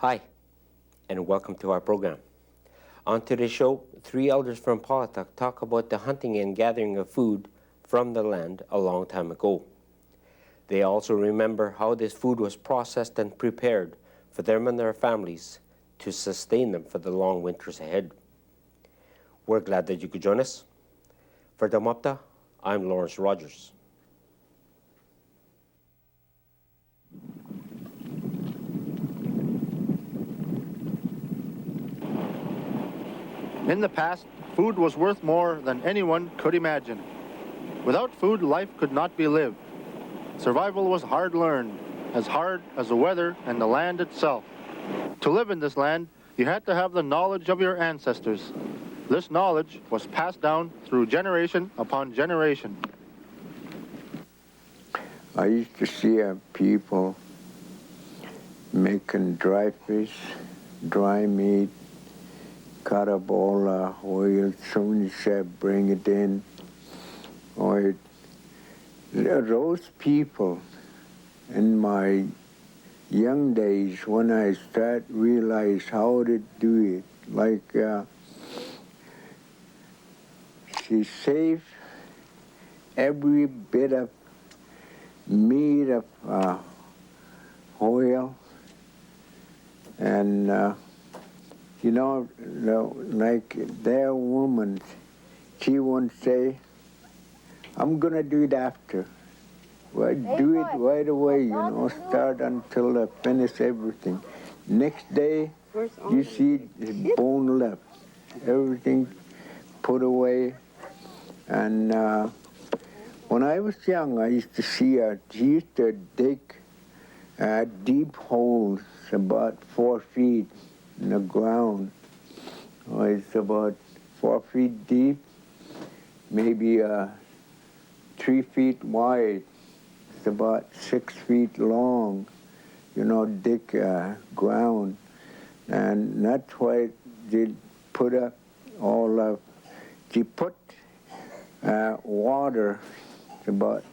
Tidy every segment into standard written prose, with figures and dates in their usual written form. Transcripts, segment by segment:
Hi, and welcome to our program. On today's show, three elders from Paulatuk talk about the hunting and gathering of food from the land a long time ago. They also remember how this food was processed and prepared for them and their families to sustain them for the long winters ahead. We're glad that you could join us. For TAMAPTA, I'm Lawrence Rogers. In the past, food was worth more than anyone could imagine. Without food, life could not be lived. Survival was hard as the weather and the land itself. To live in this land, you had to have the knowledge of your ancestors. This knowledge was passed down through generation upon generation. I used to see people making dry fish, dry meat, cut up all oil, soon as you bring it in. Or those people in my young days, when I realize how to do it, like she saved every bit of meat of oil, and like their woman, she won't say, I'm going to do it after. Well, do it right away, start until I finish everything. Next day, you see bone left, everything put away. And when I was young, I used to see she used to dig deep holes about 4 feet in the ground. It's about 4 feet deep, maybe 3 feet wide. It's about 6 feet long, dig ground. And that's why they put up all of, she put water, about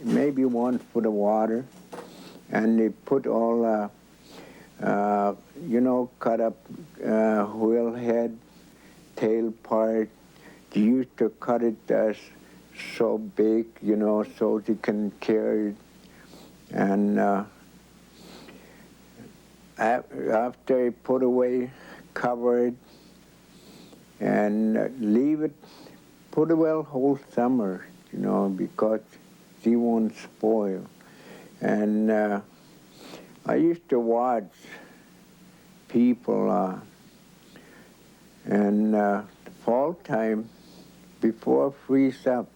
maybe 1 foot of water, and they put all cut up wheel head, tail part. They used to cut it so big, so they can carry it. And after I put away, cover it, and leave it, put away whole summer, because she won't spoil. And I used to watch people, and fall time, before freeze up,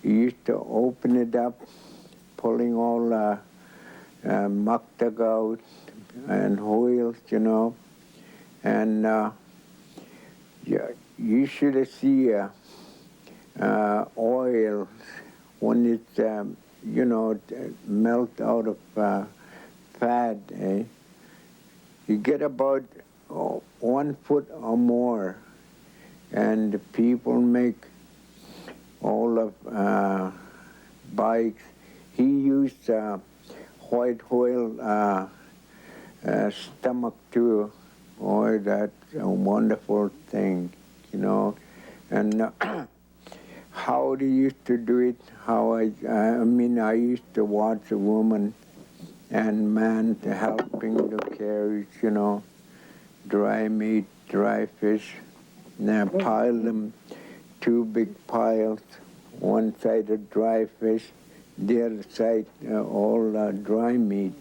you used to open it up, pulling all muktag out and oils, and you should see oil when it melt out of fat. You get about 1 foot or more, and people make all of bikes. He used white oil stomach too. Boy, that's a wonderful thing, And how they used to do it, I used to watch a woman and man helping to carry, dry meat, dry fish, and pile them, 2 big piles, one side of dry fish, the other side all dry meat.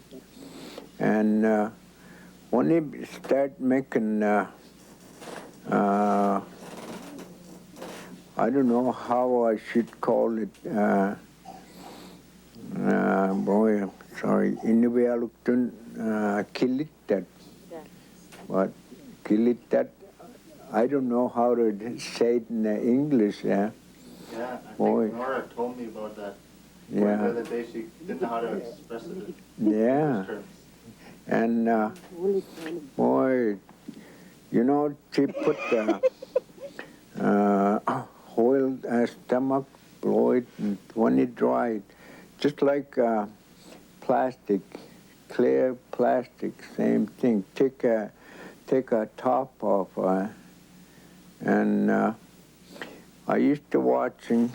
And when they start making, I don't know how I should call it, boy, I'm sorry, Inuvialukton Kilitat. But Kilitat, I don't know how to say it in English. Yeah, I think Nora told me about that. Yeah. The other day she didn't know how to express it in Yeah. terms. And boy, she put oil stomach, blow it, and when it dried, just like plastic, clear plastic, same thing. Take a top off, and I used to watching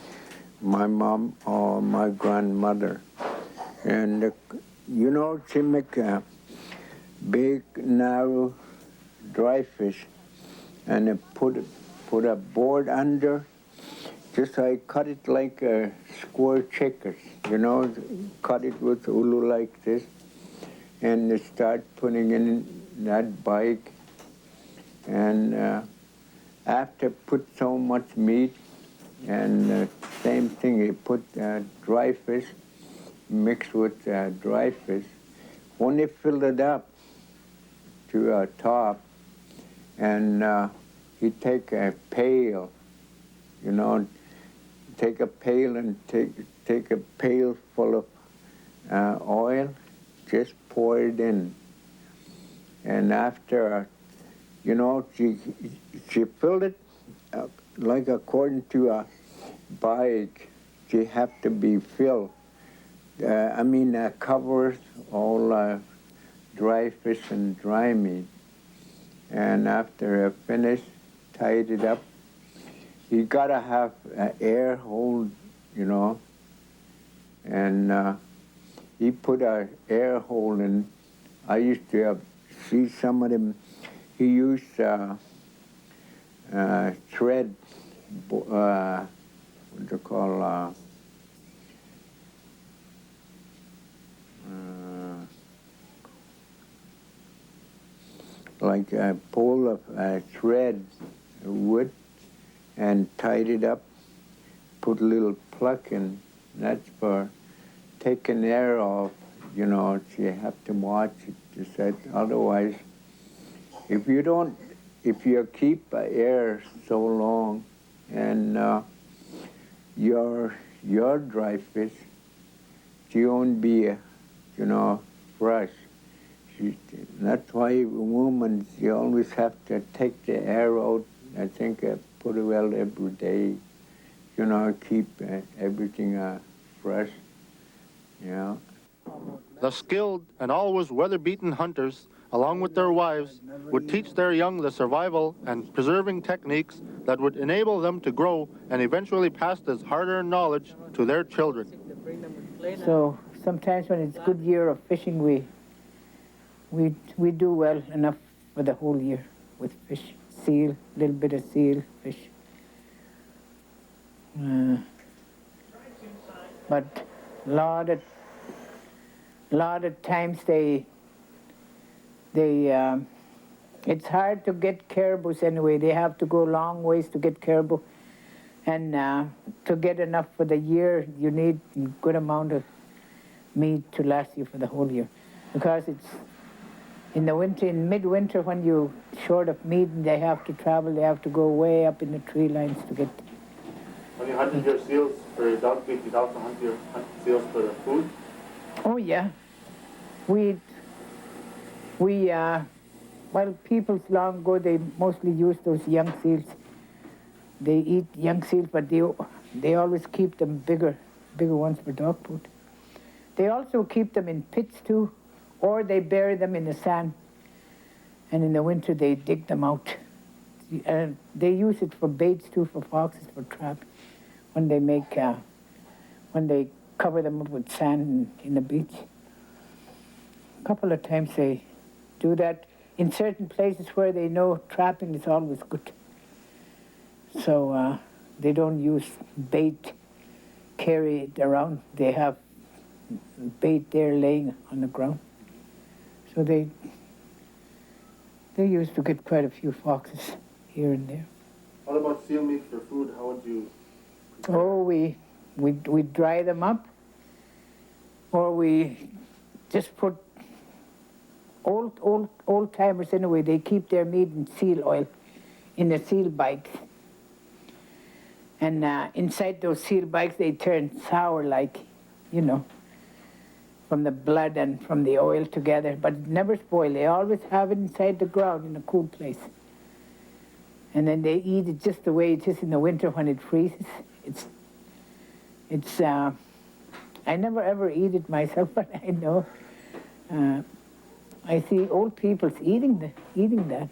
my mom or my grandmother, and you know, she make a big narrow dry fish, and put a board under. Just I cut it like a square checkers, you know, cut it with ulu like this, and they start putting in that bike, and after put so much meat, and same thing, you put dry fish mixed with dry fish. When they fill it up to a top, and he take a pail, you know, take a pail and take a pail full of oil, just pour it in. And after, you know, she filled it like according to a bike, she have to be filled. Covers all dry fish and dry meat. And after I finished, tied it up. You gotta have an air hole, you know, and he put an air hole in. I used to see some of them. He used thread, what do you call? Like a pole of thread, wood, and tied it up, put a little plug in. That's for taking air off, you know, so you have to watch it to set. Otherwise, if you keep air so long, and your dry fish, she won't be, you know, fresh. That's why women, you always have to take the air out. I think put it well every day, you know, keep everything fresh, you know. The skilled and always weather-beaten hunters, along with their wives, would teach their young the survival and preserving techniques that would enable them to grow and eventually pass this hard-earned knowledge to their children. So sometimes when it's a good year of fishing, we do well enough for the whole year with fish, seal, a little bit of seal, fish. But a lot of times it's hard to get caribous anyway. They have to go long ways to get caribou. And to get enough for the year, you need a good amount of meat to last you for the whole year. Because it's in the winter, in midwinter, when you're short of meat and they have to travel, they have to go way up in the tree lines to get. When you hunted your seals for your dog feed, you'd also hunt seals for the food? Oh yeah, well, people long ago, they mostly use those young seals. They eat young seals, but they always keep them bigger ones for dog food. They also keep them in pits too, or they bury them in the sand, and in the winter they dig them out. They use it for baits too, for foxes, for trap, when they make, when they cover them up with sand in the beach. A couple of times they do that in certain places where they know trapping is always good. So they don't use bait carried around. They have bait there laying on the ground. So they used to get quite a few foxes here and there. What about seal meat for food? How would you prepare? Oh, we dry them up, or we just put old timers anyway. They keep their meat in seal oil, in the seal bikes. And inside those seal bikes, they turn sour, like, you know, from the blood and from the oil together, but it never spoil. They always have it inside the ground in a cool place. And then they eat it just the way it is in the winter when it freezes. I never ever eat it myself, but I know I see old people's eating that,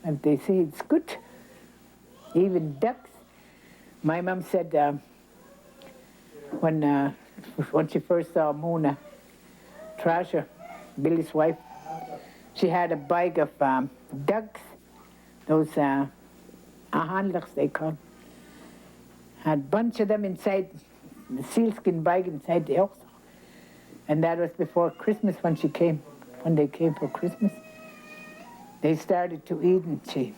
and they say it's good. Even ducks. My mom said when she first saw Mona Trasher, Billy's wife, she had a bag of ducks, those ahandlers they call them. Had a bunch of them inside the sealskin bag inside the ox. And that was before Christmas when they came for Christmas. They started to eat, and she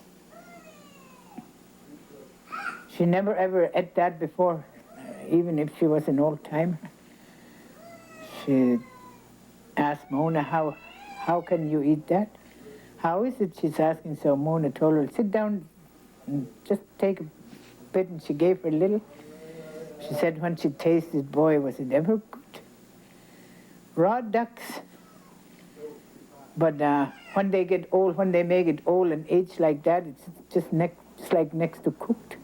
never ever ate that before, even if she was an old timer. She asked Mona, how can you eat that? How is it, she's asking, so Mona told her, sit down and just take a bit, and she gave her a little. She said when she tasted, boy, was it ever good. Raw ducks. But when they get old, when they make it old and age like that, it's just like next to cooked.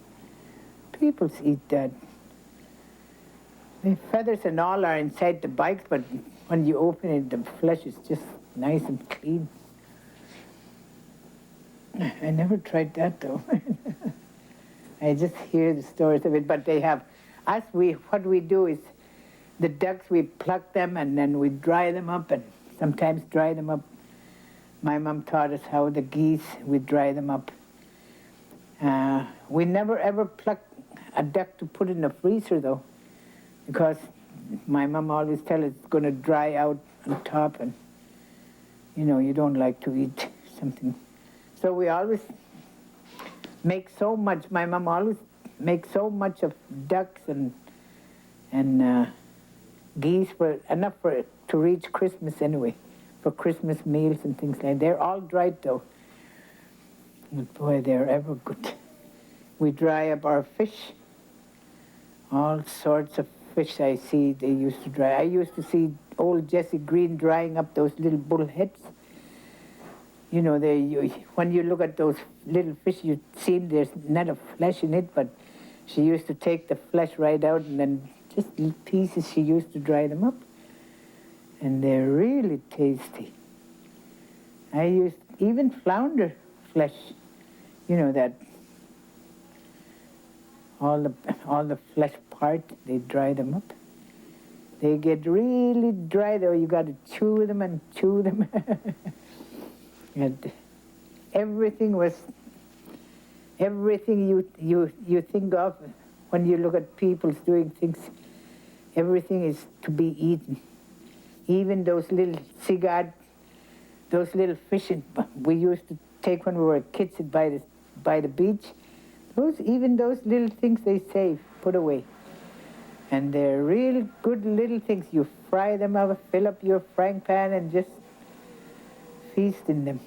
People eat that. The feathers and all are inside the bikes, but when you open it, the flesh is just nice and clean. I never tried that though. I just hear the stories of it, but they have what we do is the ducks, we pluck them and then we dry them up, and sometimes dry them up. My mom taught us how the geese, we dry them up. We never ever pluck a duck to put in the freezer though, because my mom always tells us it's going to dry out on top, and you don't like to eat something. So we always make so much, my mom always makes so much of ducks and geese, enough to reach Christmas anyway, for Christmas meals and things like that. They're all dried though. But boy, they're ever good. We dry up our fish, all sorts of fish I see they used to dry. I used to see old Jesse Green drying up those little bullheads. When you look at those little fish, you see there's not a flesh in it, but she used to take the flesh right out, and then just little pieces she used to dry them up. And they're really tasty. I used even flounder flesh, that all the flesh part, they dry them up. They get really dry though, you got to chew them and chew them. And everything you think of when you look at people doing things, everything is to be eaten. Even those little cigars, those little fish we used to take when we were kids by the beach, even those little things they save, put away. And they're really good little things. You fry them up, fill up your frying pan and just feast in them.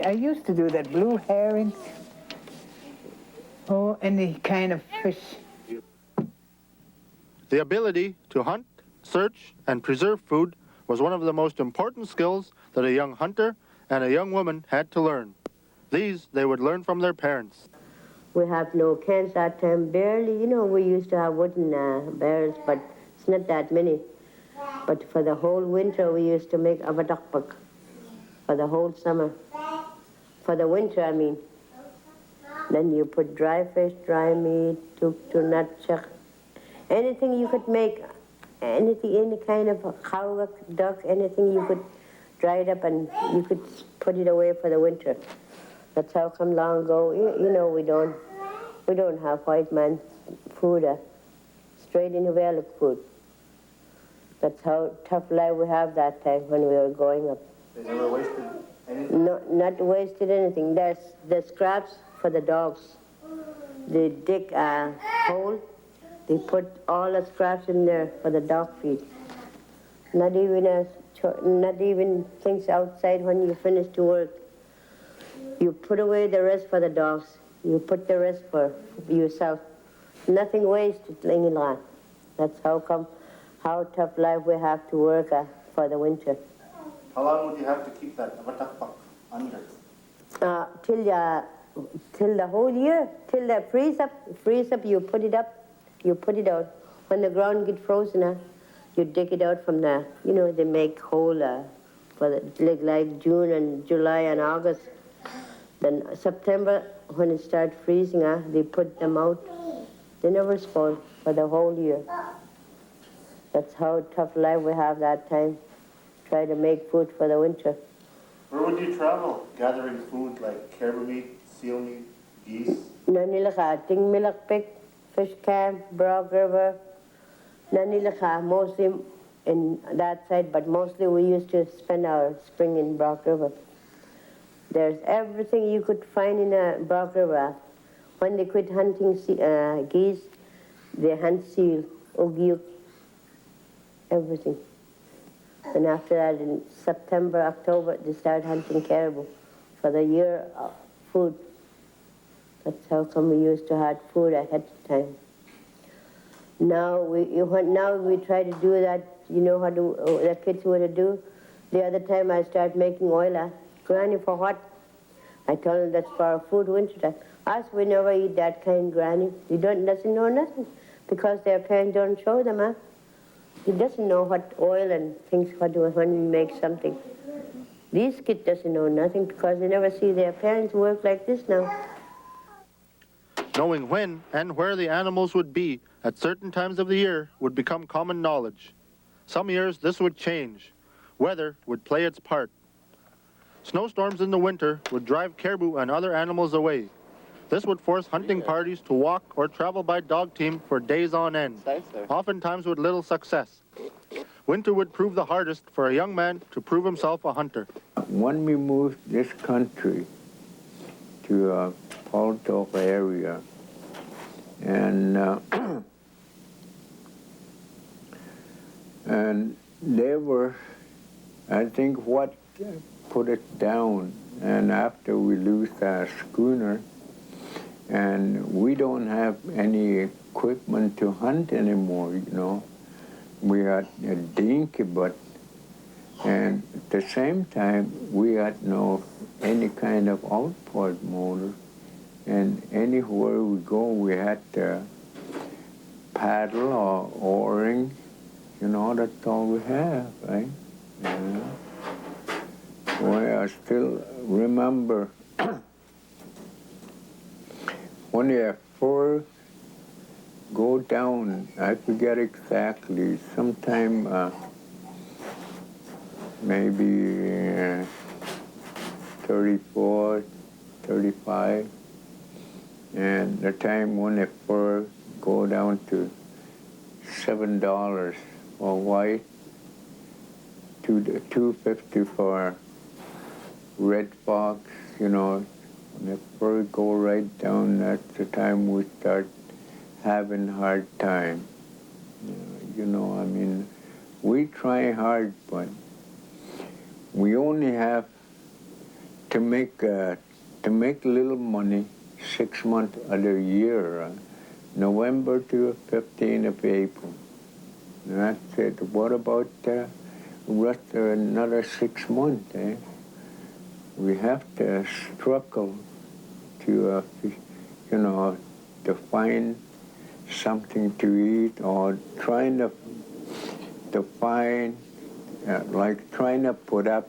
I used to do that, blue herrings. Oh, any kind of fish. The ability to hunt, search, and preserve food was one of the most important skills that a young hunter and a young woman had to learn. These they would learn from their parents. We have no cans that time, barely. We used to have wooden barrels, but it's not that many. But for the whole winter, we used to make aroud for the whole summer. For the winter, I mean. Then you put dry fish, dry meat, tuk to nutchuck, anything you could make, any kind of cow, duck, anything you could dry it up and you could put it away for the winter. That's how come long ago, we don't have white man food, straight in the Paulatuk food. That's how tough life we have that time when we were growing up. They never wasted anything? No, not wasted anything. There's the scraps for the dogs. They dig a hole, they put all the scraps in there for the dog feed. Not even things outside when you finish to work. You put away the rest for the dogs. You put the rest for yourself. Nothing wasted any long. That's how tough life we have to work for the winter. How long would you have to keep that aroud under? Till the whole year, till they freeze up, you put it up, you put it out. When the ground gets frozen, You dig it out from the, they make hole for the, like June and July and August. Then September, when it starts freezing, they put them out. They never spoil for the whole year. That's how tough life we have that time. Try to make food for the winter. Where would you travel gathering food like caribou meat, seal meat, geese? Nanilaka, Tingmilakpik, Fish Camp, Broad River. Nanilaka, mostly in that side, but mostly we used to spend our spring in Broad River. There's everything you could find in Broad River. When they quit hunting geese, they hunt seal, ogiuk, everything. And after that, in September, October, they start hunting caribou for the year of food. That's how come we used to have food ahead of time. Now we try to do that. You know how the kids would do. The other time I start making oil. Granny, for what? I tell them that's for our food winter time. Us, we never eat that kind, Granny. They doesn't know nothing because their parents don't show them, He doesn't know what oil and things when we make something. These kids doesn't know nothing because they never see their parents work like this now. Knowing when and where the animals would be at certain times of the year would become common knowledge. Some years this would change. Weather would play its part. Snowstorms in the winter would drive caribou and other animals away. This would force hunting parties to walk or travel by dog team for days on end, oftentimes with little success. Winter would prove the hardest for a young man to prove himself a hunter. When we moved this country to Paulatuk area, and and they were, I think, what put it down. And after we lose our schooner, and we don't have any equipment to hunt anymore, We had a dinky, but, and at the same time, we had no any kind of outboard motor. And anywhere we go, we had to paddle or oaring. That's all we have, right? Well, I still remember when you first go down, I forget exactly, sometime maybe 34, 35, and the time when they first go down to $7 for white, $2.50 for red fox, when they first go right down, that's the time we start having hard time. We try hard, but we only have to make little money 6 months of the year, November to 15th of April. And that's it. What about the rest of another 6 months, We have to struggle to, to find something to eat, or trying to find, trying to put up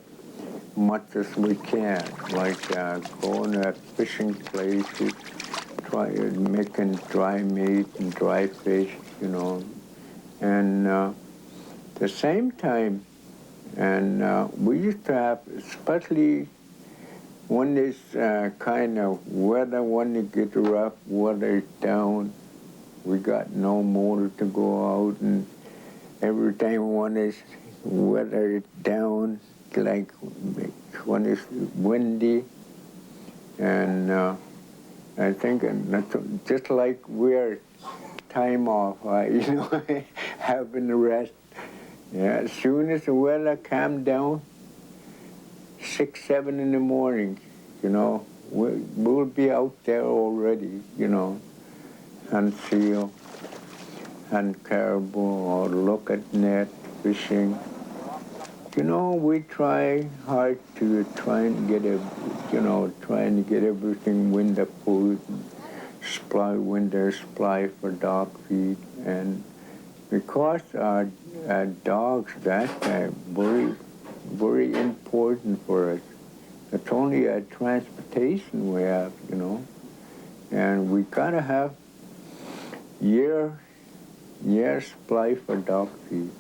much as we can, going to fishing places, making dry meat and dry fish, and the same time, and we used to have, especially when this kind of weather, when it gets rough, weather is down, we got no motor to go out, and every time when it's weather is down, like when it's windy, and I think that's just like we're time off, having a rest. Yeah, as soon as the weather calmed down, 6, 7 in the morning, we'll be out there already, hunt seal, hunt caribou, or look at net fishing. We try hard to try and get everything, winter food, winter supply for dog feed, and because dogs, that's very, very important for us. It's only a transportation we have, you know, and we gotta have year's supply for dog feed.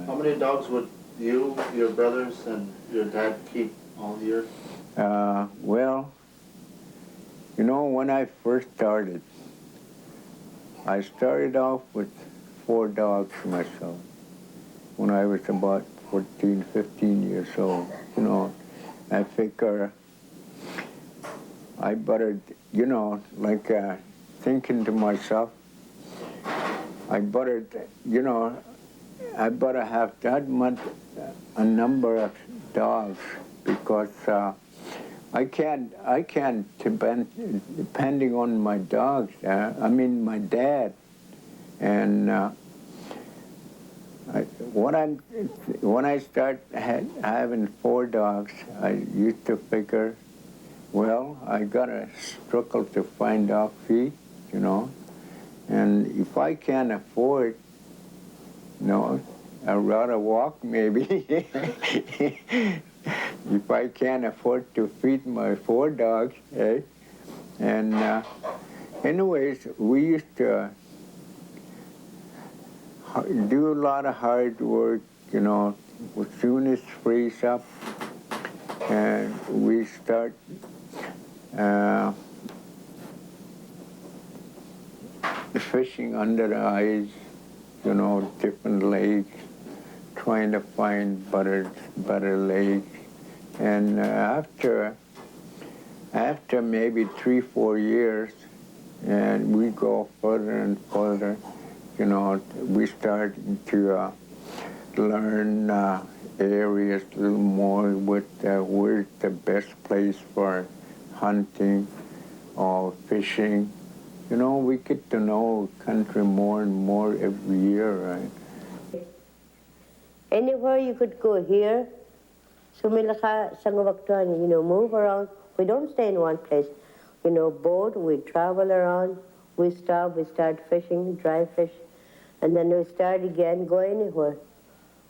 How many dogs would you, your brothers, and your dad keep all year? Well, you know, when I first started, I started off with 4 dogs myself when I was about 14, 15 years old. You know, I figure I better, you know, like thinking to myself, I better, you know, I better have that much, a number of dogs, because I can't depending on my dogs, I mean my dad. And when I start having 4 dogs, I used to figure, well, I gotta struggle to find dog feed, you know. And if I can't afford, you know, I'd rather walk maybe. If I can't afford to feed my 4 dogs, eh? And anyways, we used to do a lot of hard work, you know. As soon as freeze up, and we start fishing under the ice, you know, different lakes, trying to find better lakes. And after maybe 3-4 years, and we go further and further, you know, we start to learn areas a little more with where's the best place for hunting or fishing. You know, we get to know country more and more every year, right? Anywhere you could go here, sumilaka sangawaktuan, you know, move around. We don't stay in one place. You know, boat, we travel around, we stop, we start fishing, dry fish, and then we start again, go anywhere.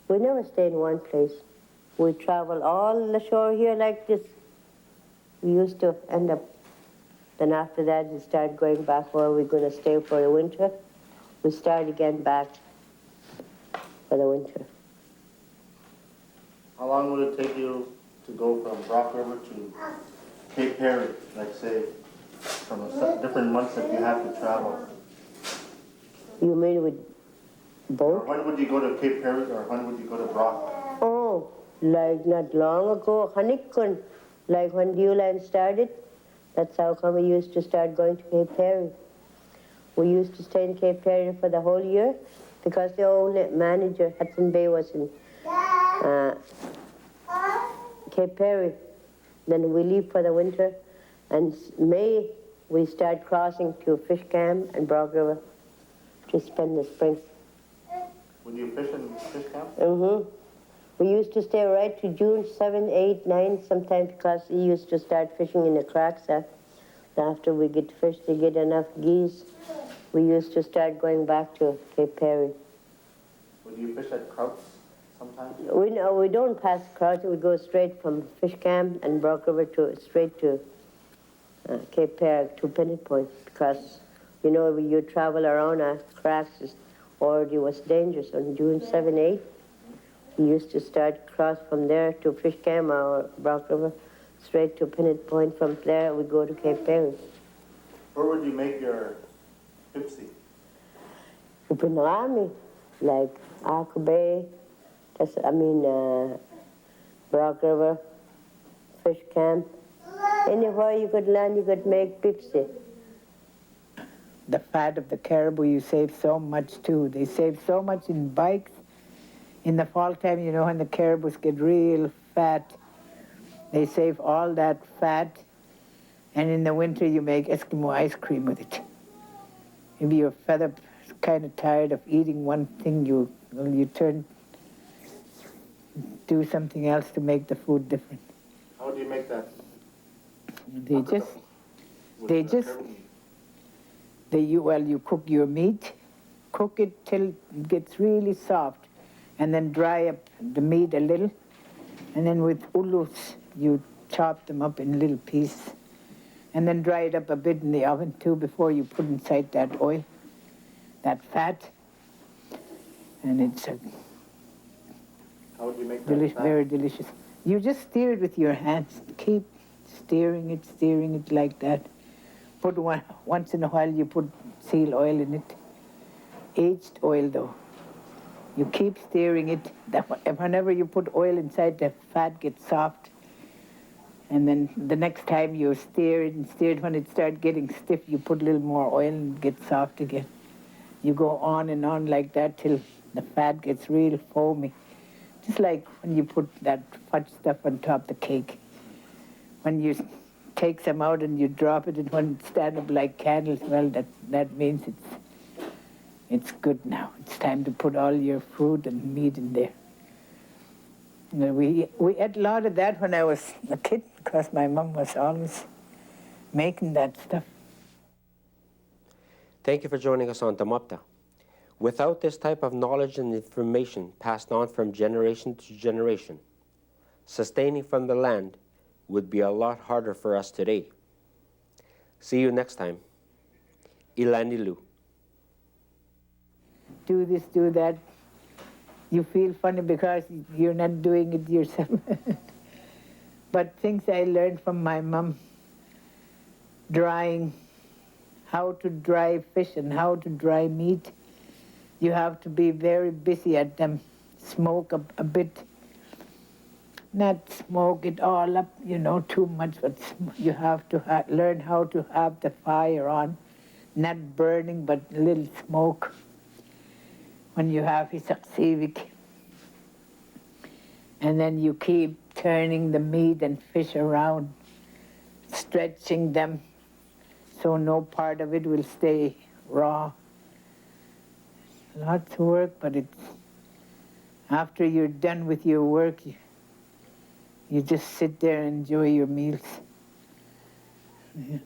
We never stay in one place. We travel all the shore here like this. We used to end up, then after that we start going back where we're going to stay for the winter. We start again back for the winter. How long would it take you to go from Rock River to Cape Perry, like say, from different months that you have to travel? You mean with boat? Or when would you go to Cape Perry, or when would you go to Brock? Oh, like not long ago, Hanikun, like when Dewland started, that's how come we used to start going to Cape Perry. We used to stay in Cape Perry for the whole year because the old manager, Hudson Bay, was in Cape Perry. Then we leave for the winter, and May we start crossing to Fish Camp and Brock River to spend the spring. Would you fish in Fish Camp? Mm-hmm. We used to stay right to June 7, 8, 9 sometimes, because we used to start fishing in the cracks. After we get fish to get enough geese, we used to start going back to Cape Perry. Would you fish at Krauts sometimes? We don't pass Krauts. We go straight from Fish Camp and Brock River straight to Cape Perry to Penny Point, because you know you travel around cracks already was dangerous. On June 7, 8, we used to start cross from there to Fish Camp or Brock River, straight to Penny Point. From there, we go to Cape Perry. Where would you make your Pipsy? Upinami, like Arco Bay, Brock River, Fish Camp. Anywhere you could land, you could make Pipsy. The fat of the caribou, you save so much too. They save so much in bikes. In the fall time, you know, when the caribous get real fat, they save all that fat. And in the winter, you make Eskimo ice cream with it. Maybe you're fed up, kind of tired of eating one thing, you do something else to make the food different. How do you make that? You cook your meat, cook it till it gets really soft, and then dry up the meat a little. And then with ullus, you chop them up in little pieces. And then dry it up a bit in the oven too before you put inside that oil, that fat. And it's How would you make that? very delicious. You just stir it with your hands. Keep stirring it like that. Put once in a while you put seal oil in it. Aged oil though. You keep stirring it. Whenever you put oil inside, the fat gets soft. And then the next time you stir it, when it starts getting stiff, you put a little more oil and it gets soft again. You go on and on like that till the fat gets real foamy. Just like when you put that fudge stuff on top of the cake. When you take some out and you drop it, and when it stands up like candles, well, that means it's good now. It's time to put all your fruit and meat in there. You know, we ate a lot of that when I was a kid because my mom was always making that stuff. Thank you for joining us on TAMAPTA. Without this type of knowledge and information passed on from generation to generation, sustaining from the land would be a lot harder for us today. See you next time. Ilanilu. Do this, do that. You feel funny because you're not doing it yourself. But things I learned from my mom, drying, how to dry fish and how to dry meat. You have to be very busy at them. Smoke a bit. Not smoke it all up, you know, too much, but you have to learn how to have the fire on. Not burning, but a little smoke. When you have his Evik. And then you keep turning the meat and fish around, stretching them so no part of it will stay raw. Lots of work, but after you're done with your work, you just sit there and enjoy your meals. Yeah.